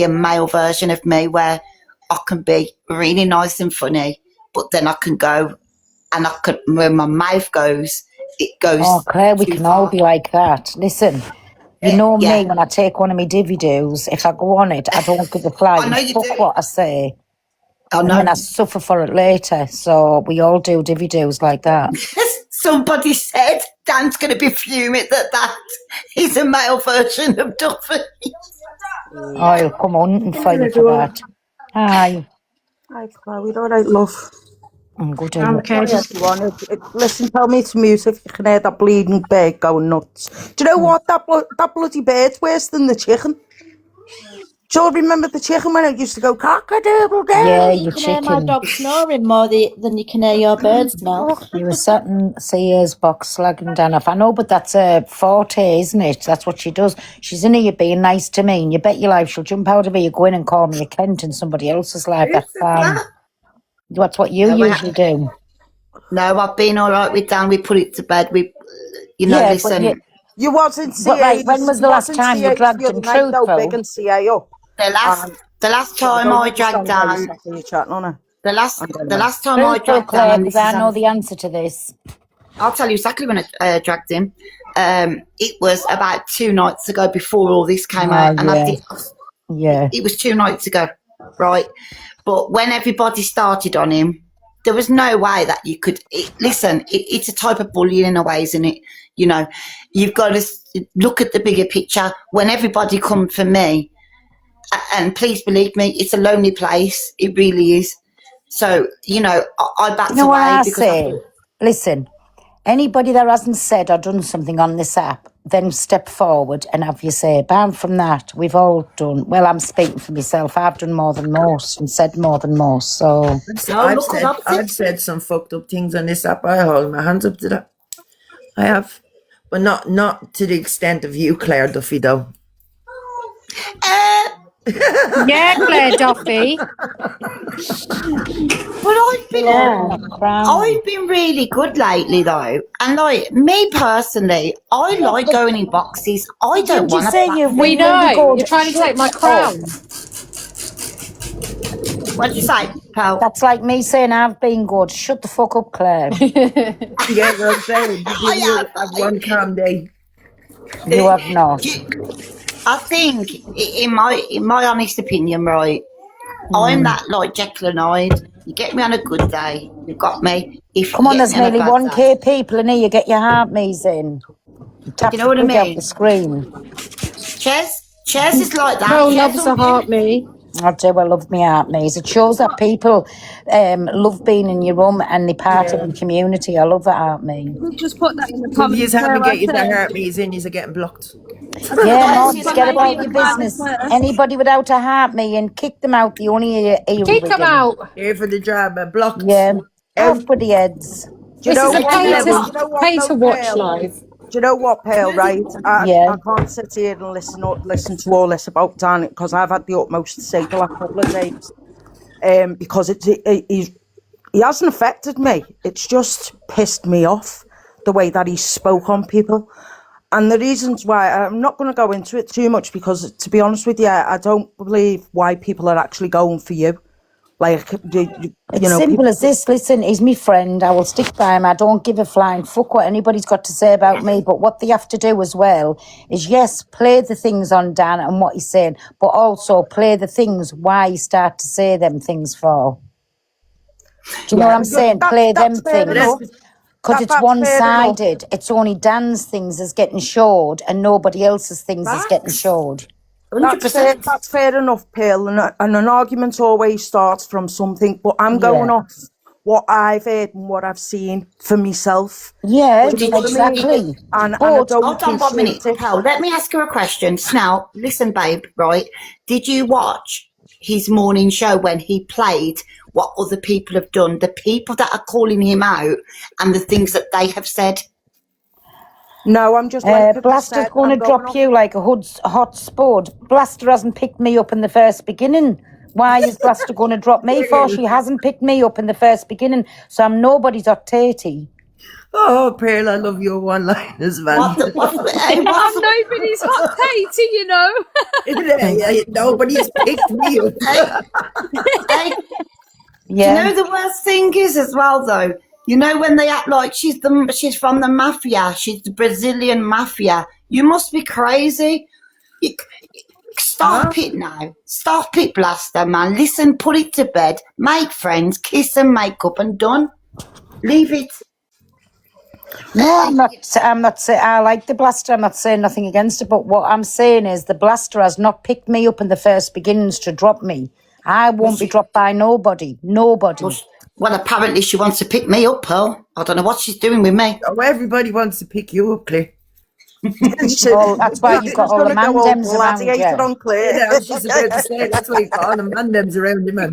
a male version of me where I can be really nice and funny, but then I can go and when my mouth goes, it goes. Oh, Claire, we can all be like that. Listen, you know yeah. me, when I take one of my divvy-doos, if I go on it, I don't give a flying fuck what I say. And then I suffer for it later. So we all do divvy-doos like that. Somebody said Dan's going to be fuming that is a male version of Duffy. Oh, he'll come hunting for you for that. Hi. Hi, Chloe. All right, love. I'm good. Okay, listen, tell me it's music. You can hear that bleeding bird going nuts. Do you know what? That bloody bird's worse than the chicken. Do you all remember the chicken when it used to go cock-a-doodle-doo? Yeah, you can hear my dog snoring more than you can hear your birds now. You were sat in Sears box slagging Dan off. I know, but that's a forte, isn't it? That's what she does. She's in here being nice to me, and you bet your life she'll jump out of here, go in and call me a Kent in somebody else's life. That's what you usually do. No, I've been all right with Dan. We put it to bed. Listen. You wasn't CA. Right, when was the last time you dragged him truthful? The last time I dragged Dan. The last time I dragged Dan. I know the answer to this. I'll tell you exactly when I dragged him. It was about 2 nights ago before all this came out, and it was 2 nights ago, right? But when everybody started on him, there was no way that you could listen. It's a type of bullying in a way, isn't it? You know, you've got to look at the bigger picture. When everybody come for me, and please believe me, it's a lonely place. It really is. So, you know, I backed away. What I say? Listen, anybody that hasn't said or done something on this app, then step forward and have you say. Apart from that, we've all done. Well, I'm speaking for myself. I've done more than most and said more than most. So I've said some fucked up things on this app. I hold my hands up to that. I have, but not to the extent of you, Claire Duffy, though. Yeah, Claire Duffy. But I've been really good lately, though. And like me personally, I like going in boxes. I don't want to. We know you're trying to take my crown. What'd you say, pal? That's like me saying I've been good. Shut the fuck up, Claire. Yeah, well, I'm saying you have one calm day. You have not. I think, in my honest opinion, right, I'm that like Jekyll and Hyde. You get me on a good day, you got me. Come on, there's nearly 1k people in here. You get your heart me's in. You know what I mean? The screen. Chess is like that. Pearl loves a heart me. I do. I love me heart me's. It shows that people love being in your room and they're part of the community. I love that heart me. Just put that in the comments. You haven't get your heart me's in. You're getting blocked. Yeah, no, forget about your business. Anybody without a heart me and kick them out. The only kick them out. Here for the drama, blocked. Yeah, off with the heads. This is a pay to watch live. Do you know what, Pearl, right? I can't sit here and listen to all this about Dan because I've had the utmost to say the last couple of days. Because he hasn't affected me. It's just pissed me off the way that he spoke on people. And the reasons why, I'm not going to go into it too much because, to be honest with you, I don't believe why people are actually going for you. Like, it's simple as this. Listen, he's my friend. I will stick by him. I don't give a flying fuck what anybody's got to say about me. But what they have to do as well is, yes, play the things on Dan and what he's saying, but also play the things why you start to say them things for. Do you know what I'm saying? Play them things. Because it's one-sided. It's only Dan's things that's getting showed and nobody else's things is getting showed. That's fair enough, Pearl, and an argument always starts from something, but I'm going off what I've heard and what I've seen for myself. Yeah, exactly. And I don't hold on 1 minute. Pearl, let me ask you a question. Now, listen, babe, right? Did you watch his morning show when he played what other people have done, the people that are calling him out and the things that they have said? No, I'm just Blaster's going to drop you like a hot spud. Blaster hasn't picked me up in the first beginning. Why is Blaster going to drop me for? She hasn't picked me up in the first beginning, so I'm nobody's hot tatey. Oh, Pearl, I love your one-liners, man. I'm nobody's hot potato, you know. Nobody's picked me up. Hey, Yeah. do you know the worst thing is as well though? You know when they act like she's from the mafia, she's the Brazilian mafia. You must be crazy. Stop it now. Stop it, Blaster, man. Listen, put it to bed. Make friends, kiss and make up and done. Leave it. No, I'm not saying I like the Blaster. I'm not saying nothing against it. But what I'm saying is the Blaster has not picked me up in the first beginnings to drop me. I won't be dropped by nobody. Nobody. Well, apparently she wants to pick me up, Pearl. I don't know what she's doing with me. Oh, everybody wants to pick you up, Claire. Well, that's why you've got all the mandems around you. On Claire. Yeah, she's about to say that's why you've got all the mandems around you, man.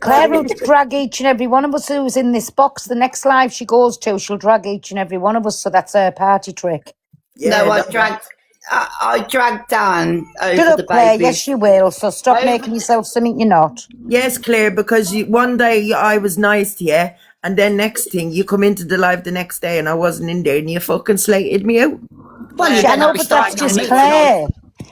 Claire will drag each and every one of us who's in this box. The next live she goes to, she'll drag each and every one of us. So that's her party trick. No, I dragged Dan over Shut the up, Claire. baby. Yes, you will. So stop making yourself something you're not. Yes, Claire, because one day I was nice to you, and then next thing you come into the live the next day and I wasn't in there and you fucking slated me out. Well, I know, but that's just Claire.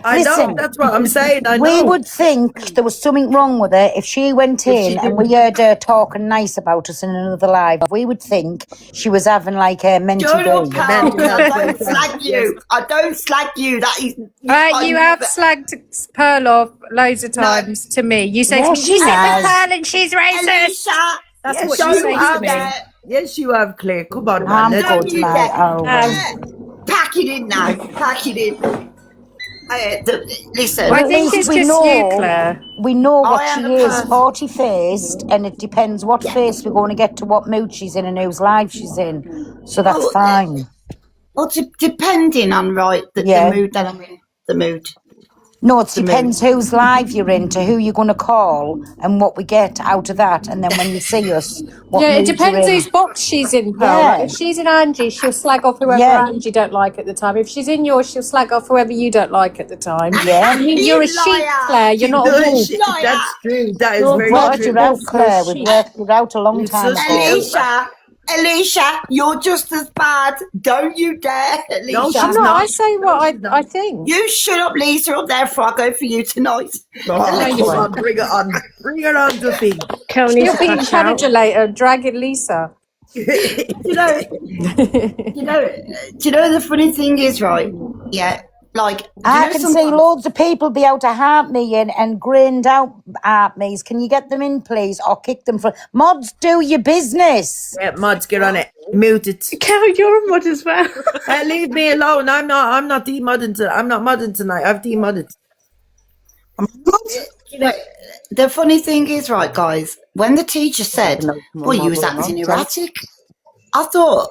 I know, Listen, that's what I'm saying. I know. we would think there was something wrong with her if she went in and we heard her talking nice about us in another live. We would think she was having like a mental Shut up, day. Pearl. I don't slag you. I don't slag you. That is. Right, you have slagged Pearl off loads of times to me. You say to me, Yes, she's she in has. the Pearl and she's racist. Alicia, That's Yes, what you you say to have me. that. Yes, you have, Claire. Come on, man. I'm Let's good, do mate. that. Oh. pack it in now. Pack it in. Listen. Well, I at think least it's we just know, you, Claire. we know I what am she the is, person. 40-faced, and it depends what face we're going to get to what mood she's in and whose live she's in. So that's Oh, fine. Well, depending on the mood that I'm in. The mood. No, it depends whose live you're in, to who you're going to call, and what we get out of that. And then when you see us, what Yeah, it mood you're depends in. whose box she's in, Pearl. Yeah. Like, if she's in Angie, she'll slag off whoever Yeah. Angie don't like at the time. If she's in yours, she'll slag off whoever you don't like at the time. Yeah. You're a sheep, liar. Claire. You're not a wolf. That's true. That is You're very right. Worked true. it out, Claire. We've worked it out a long It's time so ago. Alicia, you're just as bad. Don't you dare, Alicia. No, she's I'm not. I say what I think. You shut up, Lisa, up there before I go for you tonight. Oh, come on, bring it on. Bring it on, Duffy. You'll be in Canada later, dragging Lisa. Do you know the funny thing is, right? Yeah, like I can see loads of people be able to harp me in and grinned out harp me's. Can you get them in, please, or kick them from mods? Do your business. Yeah, mods, get on it. Mute it. Carol, you're a mod as well. Leave me alone. I'm not demodding tonight. I'm not modding tonight. I've demodded. The funny thing is, right, guys, when the teacher said, "Well, you was acting erratic," I thought,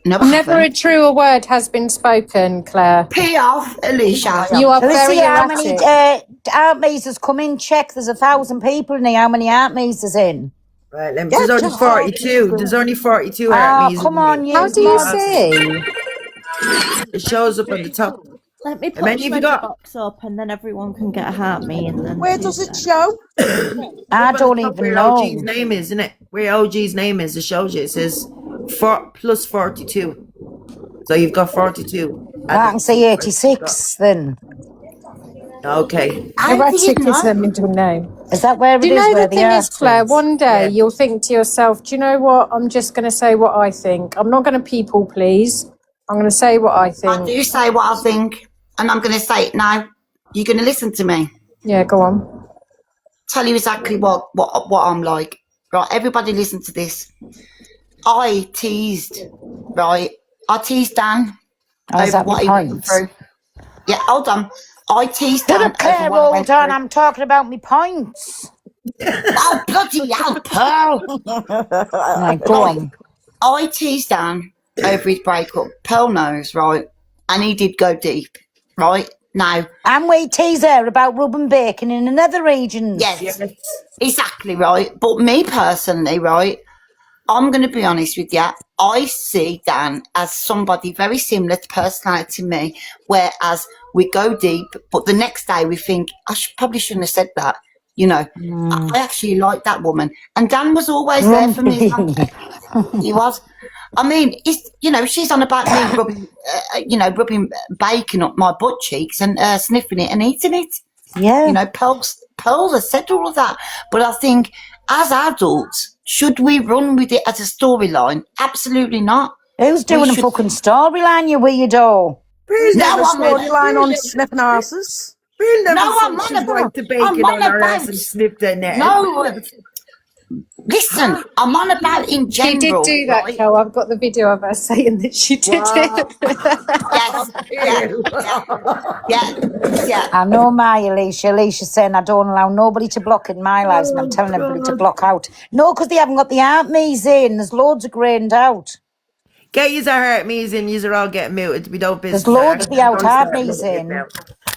no, Never a truer word has been spoken, Claire. Pee off, Alicia. You are Let's very see how many erratic. harp me's has come in. Check. There's 1,000 people in here. How many harp me's is in? Right, there's only 42. There's only 42 Oh, Armies. come on, you. How do you see? It shows up on the top. Let me put then the you've friend got- box up and then everyone can get a heart me and then Where does it show? I don't even Where know. OG's name is, isn't it? Where OG's name is, it shows you. It says plus 42. So you've got 42. I can see 86 then. Okay. Erratic is her middle name. Is that where it Do is? you know where the thing is, Claire? arse One day Yeah. you'll think to yourself, do you know what? I'm just going to say what I think. I'm not going to people please. I'm going to say what I I think. do say what I think, and I'm going to say it now. You're going to listen to me. Yeah, go on. Tell you exactly what I'm like. Right, everybody listen to this. I teased, right? I teased Dan Oh, is over that what my he went point? through. Yeah, hold on. I teased Shut Dan up, Claire, over what I hold went on. through. I'm talking about my points. Oh, bloody hell, Pearl. Right, go on. I teased Dan over his breakup. Pearl knows, right? And he did go deep, right? Now, And we tease her about Ruben Bacon in another region. yes, exactly right. But me personally, right, I'm going to be honest with you. I see Dan as somebody very similar to personality to me, whereas we go deep, but the next day we think, probably shouldn't have said that. You know, I actually like that woman. And Dan was always there for me. He was. I mean, it's, you know, she's on about me rubbing, rubbing bacon up my butt cheeks and sniffing it and eating it. Yeah. You know, Pearls has said all of that. But I think as adults, should we run with it as a storyline? Absolutely not. Who's doing a fucking storyline, you weirdo? Pearl never No, said storyline on sniffing asses. Pearl never No, said I'm on she's about- wiped the bacon I'm on on her ass about- and sniffed her neck. No, listen, I'm on about in She did general. do that, right? Kel. I've got the video of her saying that she did it. Yeah. I know my Alicia. Alicia's saying I don't allow nobody to block in my lives, and I'm telling everybody to block out. No, because they haven't got the art me's in. There's loads of grained out. Get you our heart me's in, you are all getting muted. We don't business. There's loads of the I'm out gonna hard start me's muting in. now.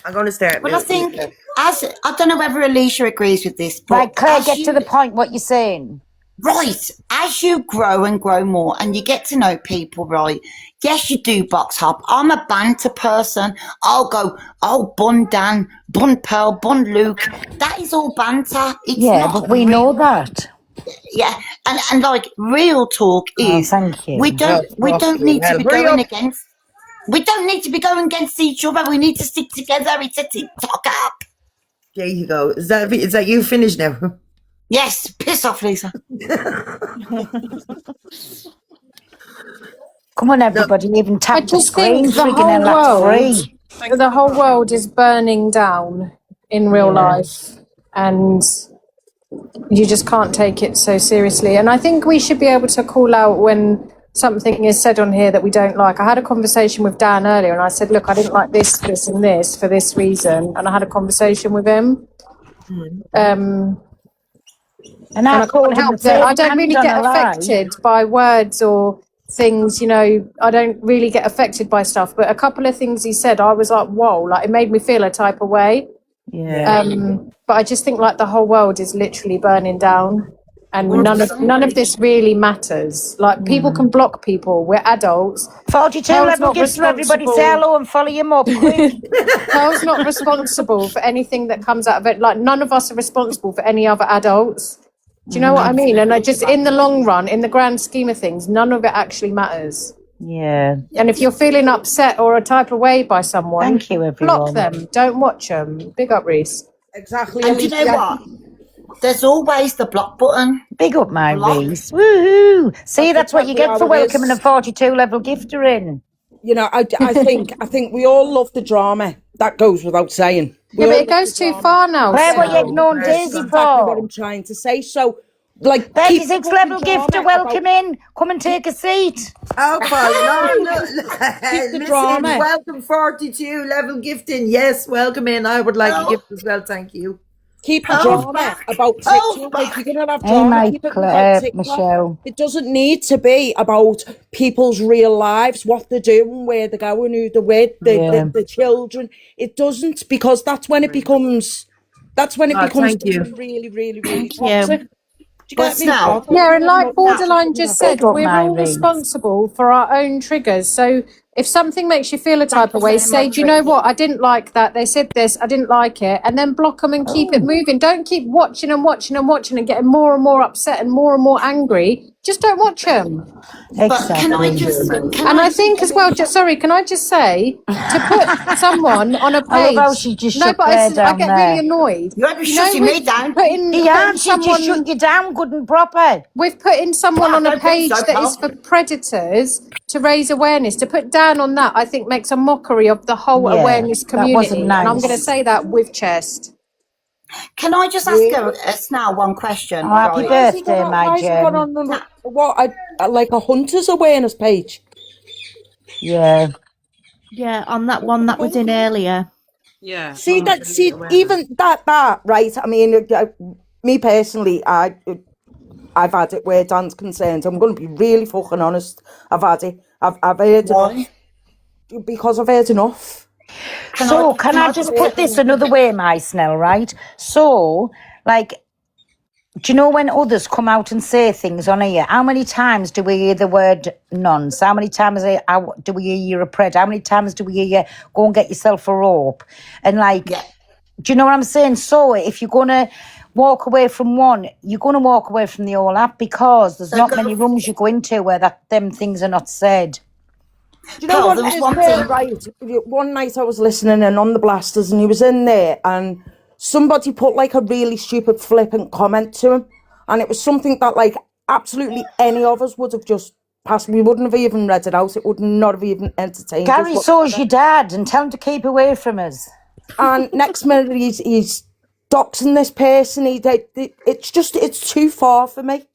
I'm going to start But I muting think, I don't know whether Alicia agrees with this, but Right, Claire, as get you- to the point what you're saying. Right, as you grow and grow more and you get to know people, right, yes, you do box hop. I'm a banter person. I'll go, oh, bun Dan, bun Pearl, bun Luke. That is all banter. It's Yeah, not but we know real- that. Yeah, and like real talk is, thank you. we don't need to be Hurry going up. against, we don't need to be going against each other. We need to stick together. It's a TikTok app. There you go. Is that you finished now? Yes, piss off, Lisa. Come on, everybody, even I tap the just screen, think the freaking whole hell, that's world, free. the whole world is burning down in real life, and you just can't take it so seriously. And I think we should be able to call out when something is said on here that we don't like. I had a conversation with Dan earlier, and I said, look, I didn't like this, this, and this for this reason, and I had a conversation with him. And I And I can't help that. I don't really get affected by words or things, you know, I don't really get affected by stuff. But a couple of things he said, I was like, whoa, like it made me feel a type of way. Yeah. But I just think like the whole world is literally burning down, and none of this really matters. Like people can block people. We're adults. 42 Pearl's level not gifts for everybody. Say responsible. hello and follow him up quick. Pearl's not responsible for anything that comes out of it. Like none of us are responsible for any other adults. Do you know what I mean? And I just, in the long run, in the grand scheme of things, none of it actually matters. Yeah. And if you're feeling upset or a type of way by someone, Thank you, everyone. block them. Don't watch them. Big up, Reese. Exactly. And you know what? There's always the block button. Big up, my Block. Reese. Woohoo. See, that's what you exactly get for how it is. welcoming a 42 level gifter in. You know, I think we all love the drama. That goes without saying. Yeah, but it goes too far now. Where were so- you ignoring That's Daisy exactly what I'm for? trying to say. So, like, 36 keep level the gifter, drama welcome about- in. Come and take a seat. Oh, no. the Listen, drama. welcome 42 level gifting. Yes, welcome in. I would like a gift as well, thank you. Keep the drama about TikTok. Like, you're gonna have Hey, drama. my Keep it Claire, about TikTok. Michelle. It doesn't need to be about people's real lives, what they're doing, where they're going, who they're with, the children. It doesn't, because that's when it becomes. That's when it becomes thank you. really, really, really Yeah. toxic. Do you But get me? now- Yeah, and like Borderline just said, Big up, we're all Mary. responsible for our own triggers. So if something makes you feel a type of way, say, do you know what? I didn't like that. They said this. I didn't like it. And then block them and keep it moving. Don't keep watching and watching and watching and getting more and more upset and more angry. Just don't watch them. But can I Exactly. just... And I think as well, just sorry, can I just say, to put someone on a page. I love how she just no, shook but Claire I down get there. really annoyed. You haven't You know, shutting me down. Yeah, she just shut you down good and proper. We've put in someone Well, on I a don't think page so, that pal. is for predators to raise awareness. To put down on that, I think makes a mockery of the whole Yeah, awareness that wasn't community. And I'm nice. going to say that with chest. Can I just ask her now one question? Oh, happy right? birthday, my Why has he got Jen. on like a hunter's awareness page? Yeah. Yeah, on that one that was in earlier. Yeah. See that? See even that right? I mean, me personally, I've had it where Dan's concerned. I'm going to be really fucking honest. I've had it. I've heard Why? enough because I've heard enough. So, can I just put this another way, my Snell, right? So, like, do you know when others come out and say things on here? How many times do we hear the word nonce? How many times do we hear you're a pred? How many times do we hear you go and get yourself a rope? And, like, Yeah. Do you know what I'm saying? So if you're going to walk away from one, you're going to walk away from the whole app because there's not many rooms you go into where them things are not said. Do you know what it is, Pearl, right? One night I was listening in on the Blasters and he was in there and somebody put like a really stupid flippant comment to him, and it was something that like absolutely any of us would have just passed. We wouldn't have even read it out. It would not have even entertained Gary, us. so's your dad, and tell him to keep away from us. And next minute he's doxing this person. It's too far for me.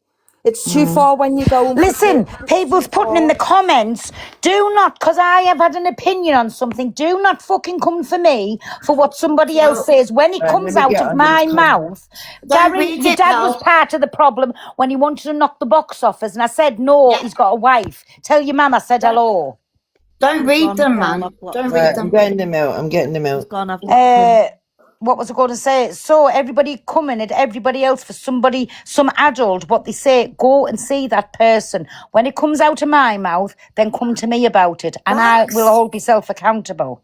It's too far when you go. Listen, people's putting in the comments, do not, because I have had an opinion on something, do not fucking come for me for what somebody else says. When it comes out of my mouth, Gary, your dad was part of the problem when he wanted to knock the box off us, and I said, no, he's got a wife. Tell your mum I said hello. Don't read them, man. Don't read them. I'm getting them out. What was I going to say? So everybody coming at everybody else for some adult, what they say, go and see that person. When it comes out of my mouth, then come to me about it. And I will all be self-accountable.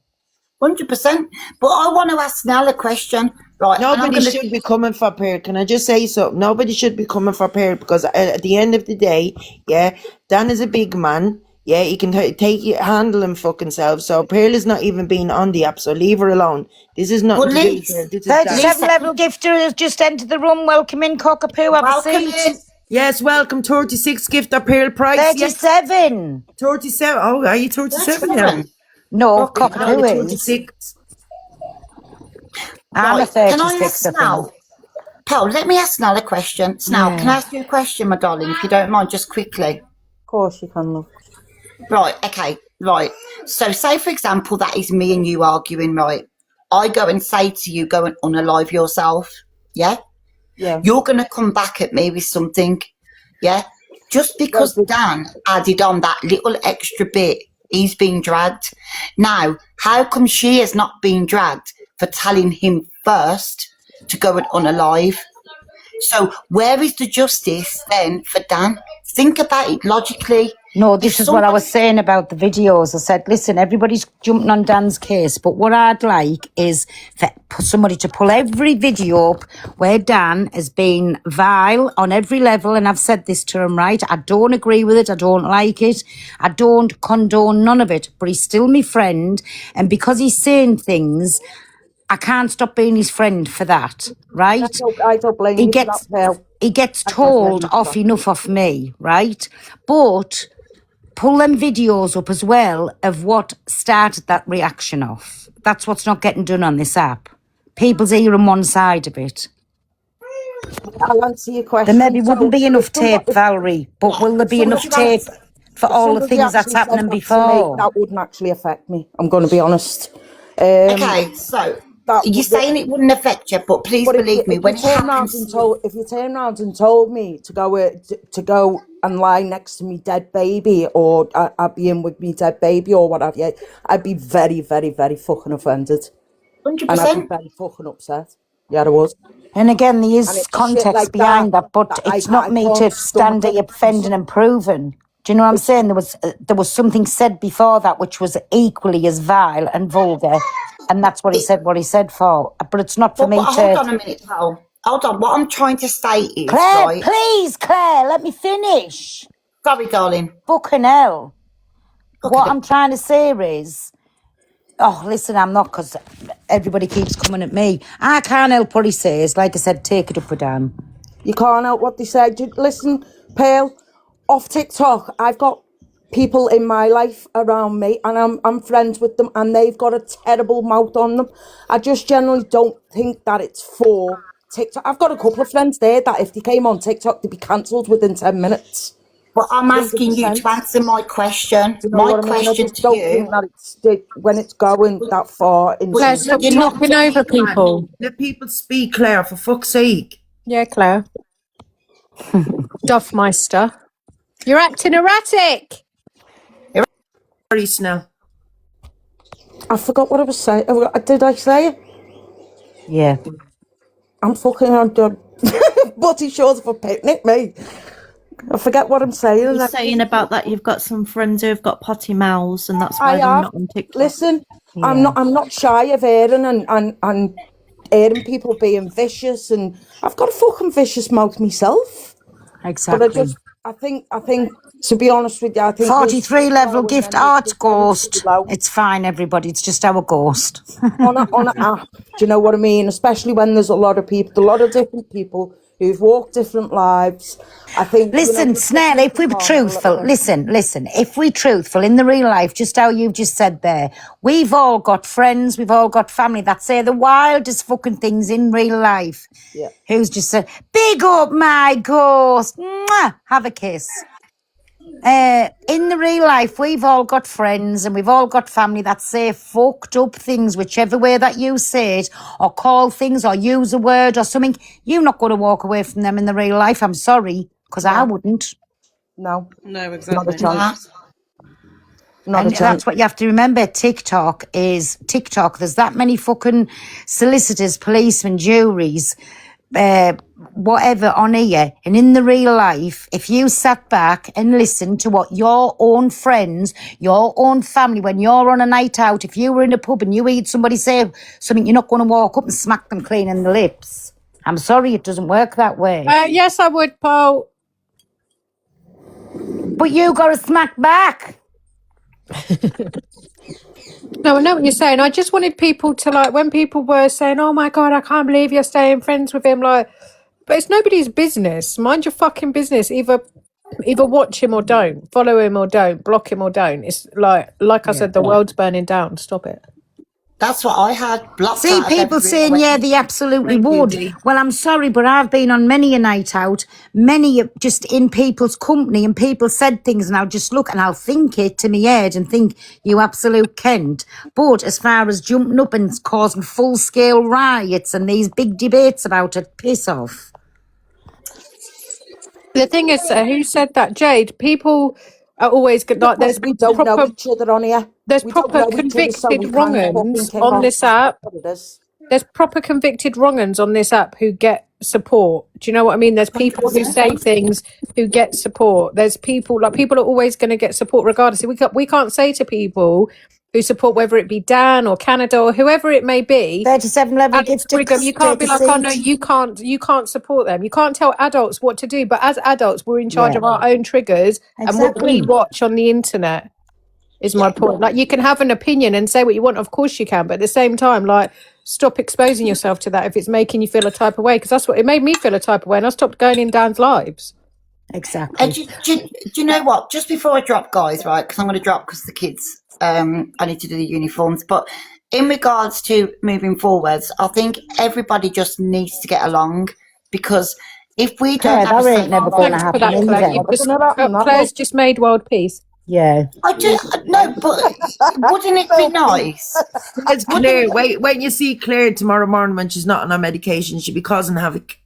100%. But I want to ask Nell a question. Right, nobody should be coming for Pearl. Can I just say something? Nobody should be coming for Pearl because at the end of the day, Dan is a big man. Yeah, he can handle him fucking self. So Pearl is not even being on the app, so leave her alone. This is not. 37 level gifter has just entered the room. Welcome in, Cockapoo. Have a seat. Yes, welcome. 36 gifter Pearl price. 37. 37. Oh, are you 37 now? No, Cockapoo is 36. I'm a 36. Can I ask Snell? Pearl, let me ask Snell a question. Snell, can I ask you a question, my darling, if you don't mind, just quickly? Of course you can, love. Right, okay, right. So say, for example, that is me and you arguing, right? I go and say to you, go and unalive yourself, yeah? Yeah. You're going to come back at me with something, yeah? Just because Dan added on that little extra bit, he's being dragged. Now, how come she has not been dragged for telling him first to go and unalive? So where is the justice then for Dan? Think about it logically. No, this is what I was saying about the videos. I said, listen, everybody's jumping on Dan's case, but what I'd like is for somebody to pull every video up where Dan has been vile on every level, and I've said this to him, right? I don't agree with it. I don't like it. I don't condone none of it, but he's still my friend, and because he's saying things, I can't stop being his friend for that, right? I don't blame you for that. He gets told off enough of me, right? But pull them videos up as well of what started that reaction off. That's what's not getting done on this app. People's hearing one side of it. I'll answer your question. There maybe wouldn't be enough tape, Valerie, but will there be enough tape for all the things that's happening before? That wouldn't actually affect me. I'm going to be honest. Okay, so you're saying it wouldn't affect you, but please believe me, when it happens... If you turn around and told me to go and lie next to me dead baby, or I'd be in with me dead baby or what have you, I'd be very, very, very fucking offended. 100%. And I'd be very fucking upset. Yeah, I was. And again, there is context like behind that, but it's not me to stand here defending and proving. Do you know what I'm saying? There was something said before that which was equally as vile and vulgar, and that's what he said for. But it's not for me to... Hold on a minute, Paul. Hold on. What I'm trying to say is... Claire, right? Please, Claire, let me finish. Sorry, darling. Fucking hell. What I'm trying to say is... Oh, listen, I'm not, because everybody keeps coming at me. I can't help what he says. Like I said, take it up with Dan. You can't help what they say. Listen, Pearl, off TikTok, I've got people in my life around me, and I'm friends with them, and they've got a terrible mouth on them. I just generally don't think that it's for TikTok. I've got a couple of friends there that if they came on TikTok, they'd be cancelled within 10 minutes. Well, I'm asking you to answer my question. My question to you. Think that when it's going that far... Claire, stop knocking over people. Let people speak, Claire, for fuck's sake. Yeah, Claire. Duffmeister. You're acting erratic. Sorry, Snell. I forgot what I was saying. Did I say it? Yeah. I'm fucking on the butty shorts for picnic, mate. I forget what I'm saying. You're saying about that you've got some friends who've got potty mouths, and that's why they're not on TikTok. Listen, yeah. I'm not shy of airing and hearing people being vicious, and I've got a fucking vicious mouth myself. Exactly. But I think, to be honest with you, I think 43 level gift. Oh, it's ghost. It's fine, everybody. It's just our ghost. on an app. Do you know what I mean? Especially when there's a lot of different people who've walked different lives. I think. Listen, Snail, if we were truthful, listen, if we're truthful in the real life, just how you've just said there, we've all got friends, we've all got family that say the wildest fucking things in real life. Yeah. Who's just said, big up my ghost, mwah, have a kiss. In the real life, we've all got friends and we've all got family that say fucked up things, whichever way that you say it, or call things, or use a word or something. You're not going to walk away from them in the real life. I'm sorry, because I wouldn't. No, exactly. Not a chance. That's what you have to remember. TikTok. There's that many fucking solicitors, policemen, juries, whatever on here, and in the real life, if you sat back and listened to what your own friends, your own family, when you're on a night out, if you were in a pub and you heard somebody say something, you're not going to walk up and smack them clean in the lips. I'm sorry, it doesn't work that way. Yes, I would, Paul. But you got to smack back. No, I know what you're saying. I just wanted people to, like, when people were saying, oh my God, I can't believe you're staying friends with him, like, but it's nobody's business. Mind your fucking business. Either watch him or don't. Follow him or don't. Block him or don't. It's like I said, the world's burning down. Stop it. That's what I had. See, people saying, yeah, they absolutely would. Well, I'm sorry, but I've been on many a night out, many just in people's company, and people said things, and I'll just look and I'll think it to me head and think, you absolute Kent. But as far as jumping up and causing full-scale riots and these big debates about it, piss off. The thing is, who said that? Jade, people are always good. Like, there's we don't know each other on here. There's proper convicted wrong-uns on this app. There's proper convicted wrong-uns on this app who get support. Do you know what I mean? There's people who say things who get support. There's people, like, people are always going to get support regardless. We can't say to people who support, whether it be Dan or Canada or whoever it may be, 37 level gifts, you can't be like, oh no, you can't support them. You can't tell adults what to do, but as adults, we're in charge of our own triggers and what we watch on the internet. Is my point. Like, you can have an opinion and say what you want, of course you can, but at the same time, like, stop exposing yourself to that if it's making you feel a type of way, because that's what it made me feel, a type of way, and I stopped going in Dan's lives. Exactly. Do you know what? Just before I drop, guys, right? Because I'm going to drop because the kids, I need to do the uniforms. But in regards to moving forwards, I think everybody just needs to get along, because if we don't have that ain't never going to happen. Claire's just made world peace. Yeah. No, but wouldn't it be nice? It's Claire. Wait, when you see Claire tomorrow morning when she's not on her medication, she'll be causing havoc.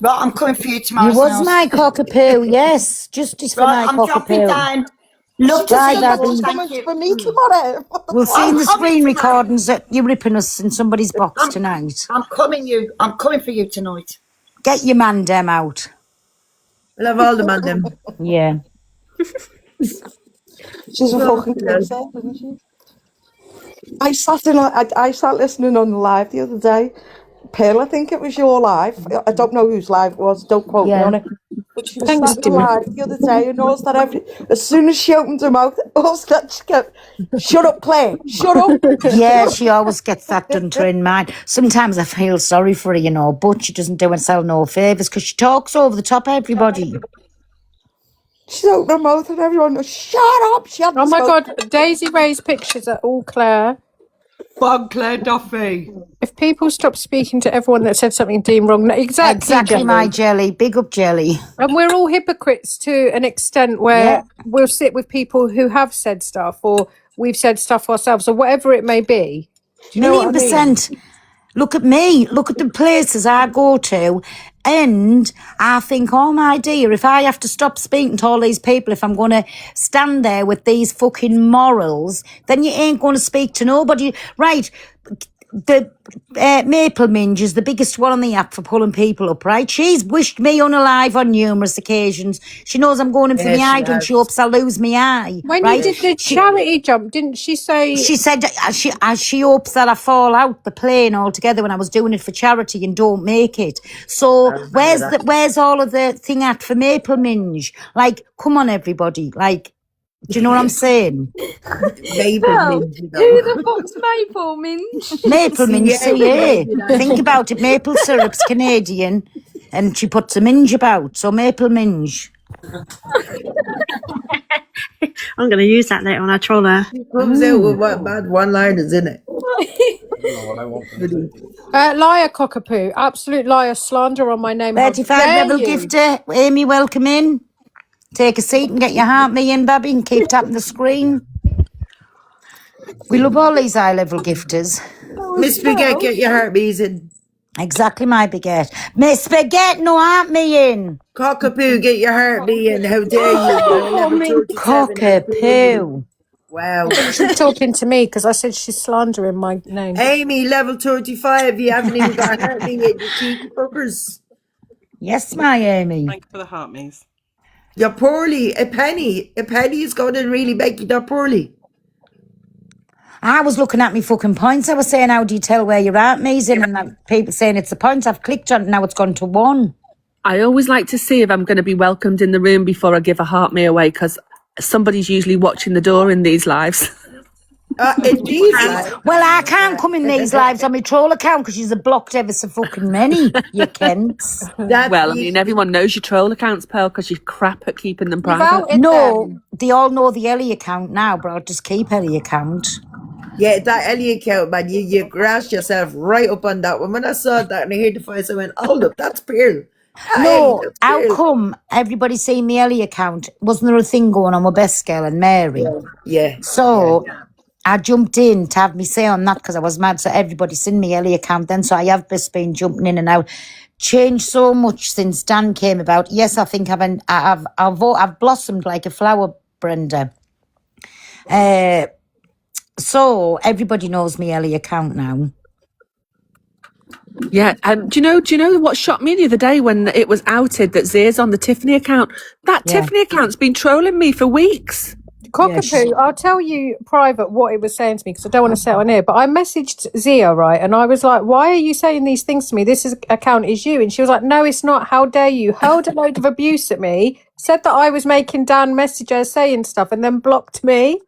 Right, I'm coming for you tomorrow. You was my cockapoo, yes. Justice for my cockapoo. I'm dropping down. Love to see you. For me tomorrow. We'll see in the screen recordings that you're ripping us in somebody's box tonight. I'm coming for you tonight. Get your mandem out. We'll have all the mandem. Yeah. She's a fucking princess, isn't she? I sat listening on the live the other day. Pearl, I think it was your live. I don't know whose live it was. Don't quote me on it. But she was sat live the other day, and knows that as soon as she opened her mouth, she kept, "Shut up, Claire! Shut up!" Yeah, she always gets that done to her in mind. Sometimes I feel sorry for her, but she doesn't do herself no favours because she talks over the top of everybody. She's opened her mouth and everyone goes, "Shut up!" Oh my God, Daisy Ray's pictures are all Claire. Bug Claire Duffy. If people stop speaking to everyone that said something deemed wrong, exactly my Jelly, big up Jelly. And we're all hypocrites to an extent where we'll sit with people who have said stuff, or we've said stuff ourselves, or whatever it may be. Do you know what I mean? Look at me. Look at the places I go to. And I think, oh my dear, if I have to stop speaking to all these people, if I'm going to stand there with these fucking morals, then you ain't going to speak to nobody. Right. the Maple Minge is the biggest one on the app for pulling people up, right? She's wished me unalive on numerous occasions. She knows I'm going in for Yes, my eye, she don't has. she? Hopes I'll lose my eye. When right? you did the charity jump, didn't she say? She said she hopes that I fall out the plane altogether when I was doing it for charity and don't make it. So where's all of the thing at for Maple Minge? Like, come on, everybody. Like, do you know what I'm saying? Maple Minge, you know. Who the fuck's Maple Minge? Maple Minge, CA. Think about it. Maple syrup's Canadian, and she puts a minge about. So Maple Minge. I'm going to use that later when I troll her. Comes out with what bad one-liners, isn't it? Liar cockapoo, absolute liar, slander on my name. How 35 dare level you? gifter. Amy, welcome in. Take a seat and get your heart me in, Babby, and keep tapping the screen. We love all these high level gifters. Miss Spaghetti, get your heartbeats in. Exactly my baguette. Miss Spaghetti, no heart me in. Cockapoo, get your heartbeat in. How dare you? Cockapoo. Wow. She's talking to me because I said she's slandering my name. Amy, level 35. You haven't even got a heartbeat yet, you cheeky fuckers. Yes, my Amy. Thank you for the heart, Maze. You're poorly. A penny is going to really make you that poorly. I was looking at me fucking points. I was saying, how do you tell where you're at, Mason? And that people saying it's the points. I've clicked on it, now it's gone to 1. I always like to see if I'm going to be welcomed in the room before I give a heart me away, because somebody's usually watching the door in these lives. Indeed. Well, I can't come in these lives on my troll account because you've blocked ever so fucking many, you Kents. Well, I mean, everyone knows your troll accounts, Pearl, because you're crap at keeping them private. No, they all know the Ellie account now, but I'll just keep Ellie account. Yeah, that Ellie account, man, you grasped yourself right up on that one. When I saw that and I heard the voice, I went, hold up, that's Pearl. No, how come everybody seen my Ellie account? Wasn't there a thing going on with Best Girl and Mary? Yeah. So I jumped in to have me say on that because I was mad. So everybody seen me Ellie account then. So I have just been jumping in and out. Changed so much since Dan came about. Yes, I think I've blossomed like a flower, Brenda. So everybody knows me Ellie account now. Yeah. Do you know what shocked me the other day when it was outed that Zia's on the Tiffany account? That Tiffany account's been trolling me for weeks. Cockapoo, I'll tell you private what it was saying to me because I don't want to say it on air, but I messaged Zia, right? And I was like, why are you saying these things to me? This account is you. And she was like, no, it's not. How dare you? Hurled a load of abuse at me, said that I was making Dan message her saying stuff and then blocked me.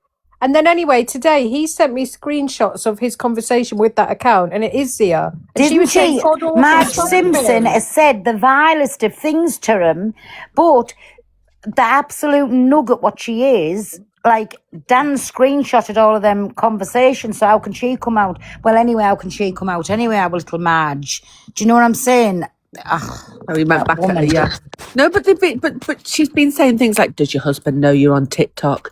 And then anyway, today he sent me screenshots of his conversation with that account, and it is Zia. And Didn't she? Marge Simpson has said the vilest of things to him, but the absolute nugget what she is, like Dan screenshotted all of them conversations, so how can she come out? Well, anyway, how can she come out? Anyway, our little Marge. Do you know what I'm saying? We went back at her, yeah. No, but she's been saying things like, does your husband know you're on TikTok?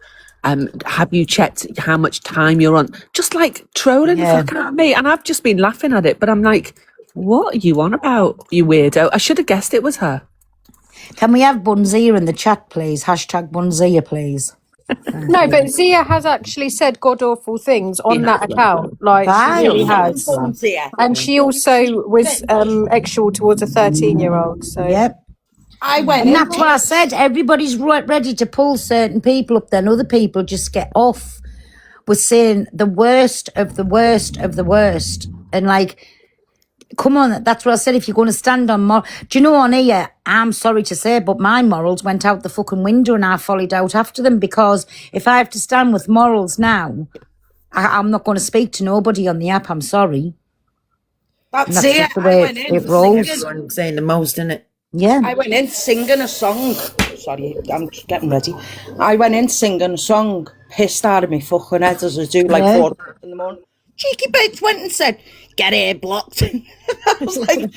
Have you checked how much time you're on? Just like trolling the fuck out of me. And I've just been laughing at it, but I'm like, what are you on about, you weirdo? I should have guessed it was her. Can we have Bunzia in the chat, please? Hashtag Bunzia, please. No, but Zia has actually said god awful things on that account. Like she really has. And she also was sexual towards a 13-year-old. So yep. And that's what I said. Everybody's ready to pull certain people up there, and other people just get off with saying the worst of the worst of the worst. And like, come on, that's what I said. If you're going to stand on do you know, on here, I'm sorry to say, but my morals went out the fucking window and I followed out after them, because if I have to stand with morals now, I'm not going to speak to nobody on the app. I'm sorry. That's just the way it rolls. Saying the most, isn't it? Yeah. I went in singing a song. Sorry, I'm just getting ready. I went in singing a song, pissed out of me fucking head as I do, like 4 in the morning. Cheeky bitch went and said, get here blocked. I was like,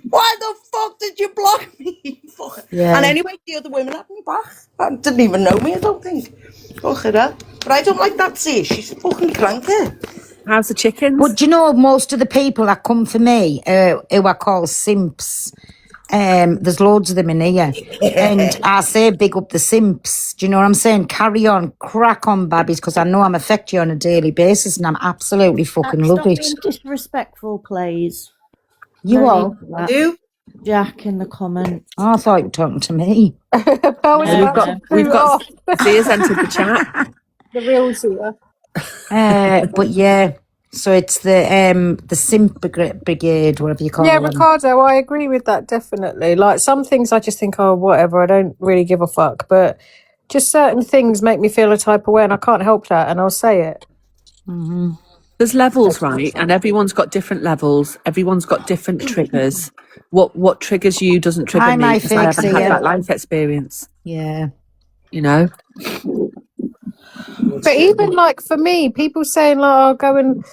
why the fuck did you block me? And anyway, the other women had me back. I didn't even know me, I don't think. Fuck it up. But I don't like that, see. She's fucking cranky. How's the chickens? But do you know, most of the people that come for me, who I call simps, There's loads of them in here. And I say big up the simps. Do you know what I'm saying? Carry on, crack on, babbies, because I know I'm affect you on a daily basis and I'm absolutely fucking love it. Being disrespectful, please. You are? Do? Jack in the comments. Oh, I thought you were talking to me. We've got Zia's entered the chat. The real Zia. But yeah, so it's the simp brigade, whatever you call Yeah, them. Ricardo, I agree with that, definitely. Like, some things I just think, oh, whatever, I don't really give a fuck. But just certain things make me feel a type of way, and I can't help that, and I'll say it. Mm-hmm. There's levels, right? And everyone's got different levels. Everyone's got different triggers. What triggers you doesn't trigger me because I haven't had that life experience. Yeah. You know? But even, like, for me, people saying, like, oh,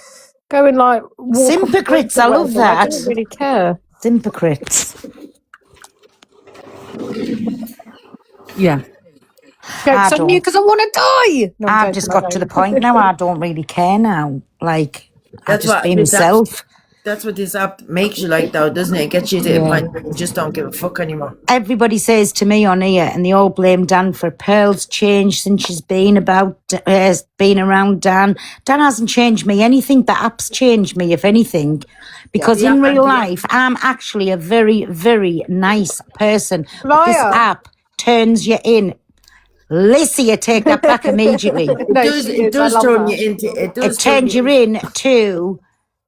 go and like, walk Sympacrits, I love that. I don't really care. Sympacrits. Yeah. Jokes on you because I want to die. No, I've just got to the point now. I don't really care now. Like, I just be myself. That's what this app makes you like, though, doesn't it? It gets you to a point where you just don't give a fuck anymore. Everybody says to me on here, and they all blame Dan for Pearl's changed since she's been around Dan. Dan hasn't changed me anything. The app's changed me, if anything, because in real life, I'm actually a very, very nice person. But this app turns you in. Lissy, take that back immediately. It does turn you into it turns you in to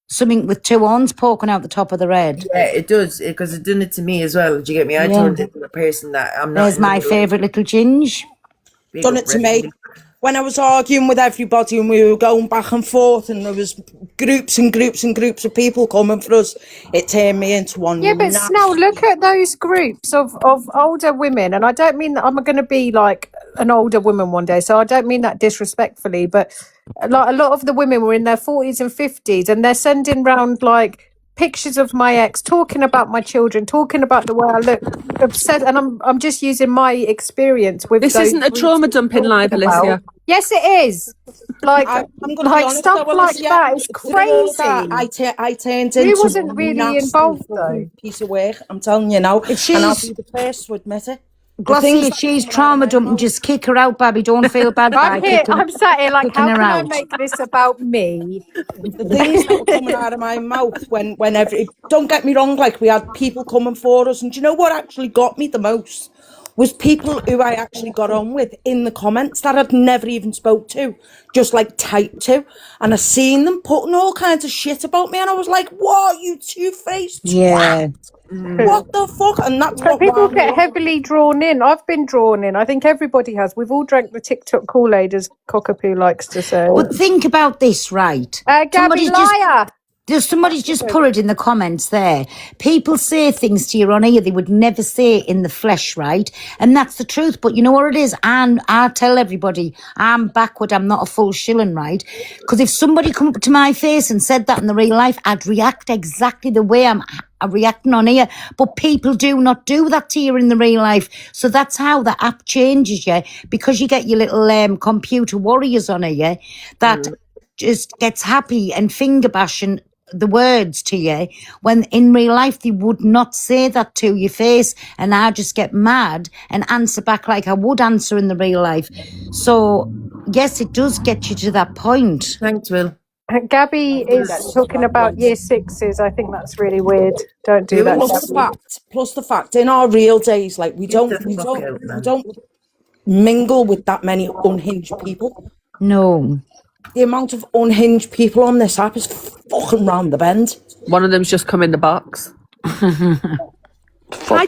something with two horns poking out the top of the head. Yeah, it does, because it done it to me as well. Do you get me? I turned into a person that I'm not. There's my favourite little ginge. Done it to me. When I was arguing with everybody and we were going back and forth and there was groups and groups and groups of people coming for us, it turned me into one. Yeah, but now look at those groups of older women, and I don't mean that I'm going to be like an older woman one day, so I don't mean that disrespectfully, but like a lot of the women were in their 40s and 50s and they're sending round like pictures of my ex, talking about my children, talking about the way I look, upset, and I'm just using my experience with this. Isn't a trauma dumping live, Alicia? Yes, it is. Like, stuff like that is crazy. I turned into. He wasn't really involved though. Piece of work, I'm telling you now, and I'll be the first to admit it. Glossy, if she's trauma dumping, just kick her out, Babby. Don't feel bad. I'm sat here like, how can I make this about me? The things that were coming out of my mouth whenever. Don't get me wrong, like we had people coming for us, and do you know what actually got me the most? Was people who I actually got on with in the comments that I'd never even spoke to, just like typed to, and I seen them putting all kinds of shit about me, and I was like, "What, you two-faced twat? What the fuck?" And that's what people get heavily drawn in. I've been drawn in. I think everybody has. We've all drank the TikTok Kool-Aid, as Cockapoo likes to say. But think about this, right? Gabby, liar. Somebody's just put it in the comments there. People say things to you on here they would never say in the flesh, right? And that's the truth. But you know what it is? And I tell everybody, I'm backward. I'm not a full shilling, right? Because if somebody come up to my face and said that in the real life, I'd react exactly the way I'm reacting on here. But people do not do that to you in the real life. So that's how the app changes you, because you get your little computer warriors on here that just gets happy and finger bashing the words to you, when in real life they would not say that to your face, and I just get mad and answer back like I would answer in the real life. So yes, it does get you to that point. Thanks, Will. Gabby is talking about year sixes. I think that's really weird. Don't do that. Plus the fact, in our real days, like we don't mingle with that many unhinged people. No. The amount of unhinged people on this app is fucking round the bend. One of them's just come in the box. Fuck off.